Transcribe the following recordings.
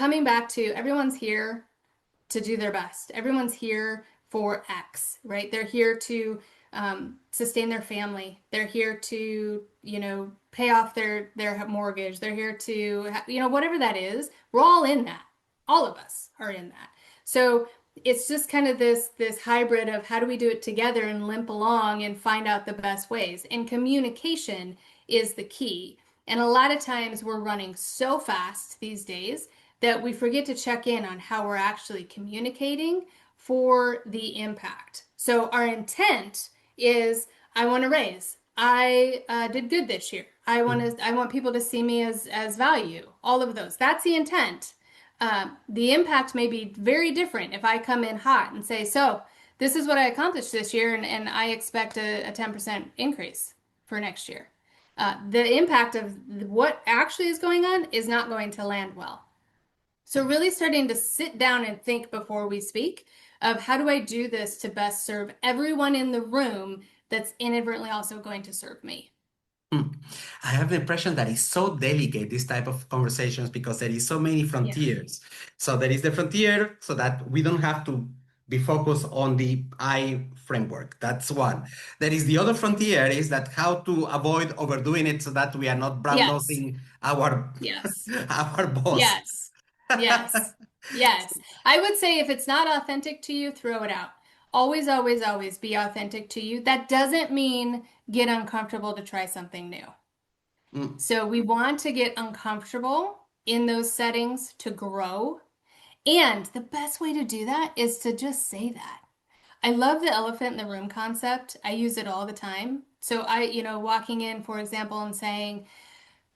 coming back to everyone's here to do their best. Everyone's here for X, right? They're here to sustain their family. They're here to, pay off their mortgage. They're here to, whatever that is. We're all in that. All of us are in that. So it's just kind of this hybrid of how do we do it together and limp along and find out the best ways. And communication is the key. And a lot of times we're running so fast these days that we forget to check in on how we're actually communicating for the impact. So our intent is, I want to raise. I did good this year. I want people to see me as value. All of those. That's the intent. The impact may be very different if I come in hot and say, so this is what I accomplished this year, and I expect a 10% increase for next year. The impact of what actually is going on is not going to land well. So really starting to sit down and think before we speak of how do I do this to best serve everyone in the room that's inadvertently also going to serve me. I have the impression that it's so delicate, this type of conversations, because there is so many Yeah. frontiers. So there is the frontier so that we don't have to be focused on the I framework. That's one. There is the other frontier is that how to avoid overdoing it so that we are not brown Yes. nosing our Yes. our boss. Yes. Yes. Yes. I would say if it's not authentic to you, throw it out. Always, always, always be authentic to you. That doesn't mean get uncomfortable to try something new. Mm, So we want to get uncomfortable in those settings to grow. And the best way to do that is to just say that. I love the elephant in the room concept. I use it all the time. So walking in, for example, and saying,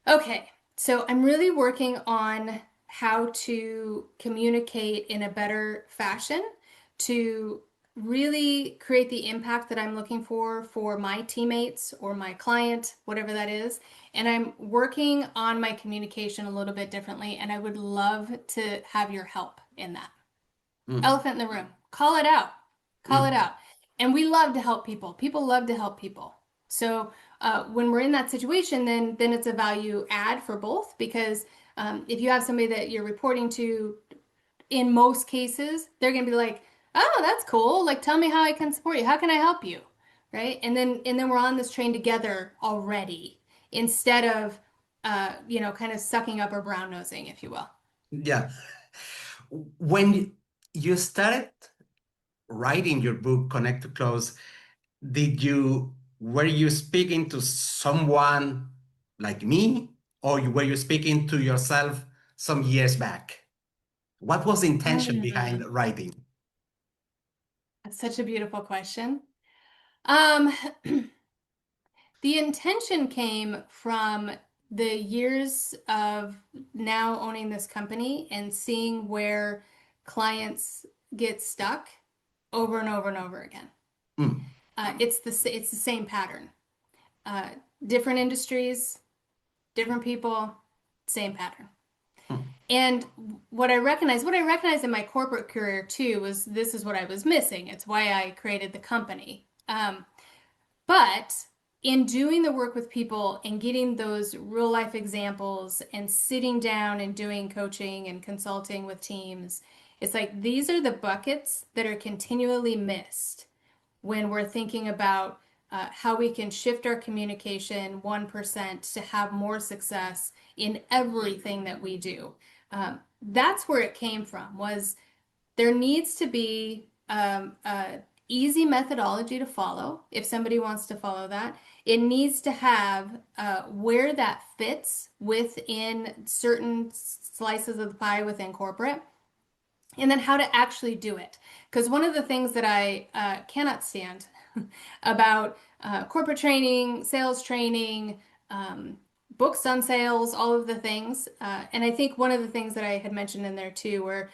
okay, so I'm really working on how to communicate in a better fashion to really create the impact that I'm looking for my teammates or my client, whatever that is. And I'm working on my communication a little bit differently, and I would love to have your help in that. mm, Elephant in the room. Call it out. Call it mm. out. And we love to help people. People love to help people. So when we're in that situation, then it's a value add for both because if you have somebody that you're reporting to, in most cases, they're going to be like, "Oh, that's cool. Like, tell me how I can support you. How can I help you?" Right? And then we're on this train together already instead of kind of sucking up or brown nosing, if you will. Yeah. When you started writing your book, Connect to Close, were you speaking to someone like me, or were you speaking to yourself some years back? What was the intention behind Mm, writing? that's such a beautiful question. Um, the intention came from the years of now owning this company and seeing where clients get stuck over and over and over again. Mm, It's the same pattern. Uh, Different industries, different people, same pattern. mm, And what I recognized in my corporate career too was this is what I was missing. It's why I created the company. But in doing the work with people and getting those real life examples and sitting down and doing coaching and consulting with teams, it's like these are the buckets that are continually missed when we're thinking about how we can shift our communication 1% to have more success in everything that we do. That's where it came from was there needs to be a easy methodology to follow if somebody wants to follow that. It needs to have where that fits within certain slices of the pie within corporate, and then how to actually do it. Because one of the things that I cannot stand about corporate training, sales training, books on sales, all of the things. And I think one of the things that I had mentioned in there too, where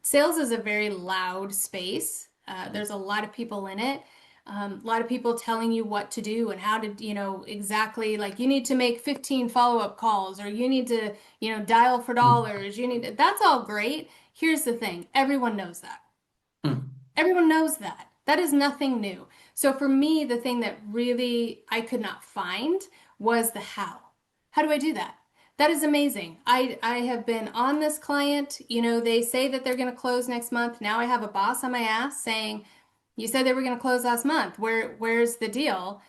sales is a very loud space. There's a lot of people in it. A lot of people telling you what to do and how to, exactly like you need to make 15 follow-up calls or you need to, dial for mm, dollars. That's all great. Here's the thing. Everyone knows that. mm, Everyone knows that. That is nothing new. So for me, the thing that really I could not find was the how. How do I do that? That is amazing. I have been on this client. You know, they say that they're going to close next month. Now I have a boss on my ass saying, "You said they were going to close last month. Where's the deal?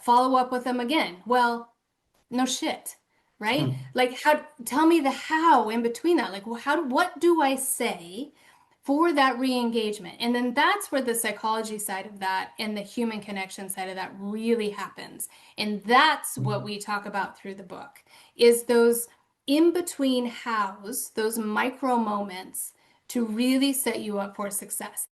Follow up with them again." Well, no shit, right? Hmm. Like, how? Tell me the how in between that. Like, what do I say for that re-engagement? And then that's where the psychology side of that and the human connection side of that really happens. And that's what we talk about through the book, is those in between hows, those micro moments to really set you up for success.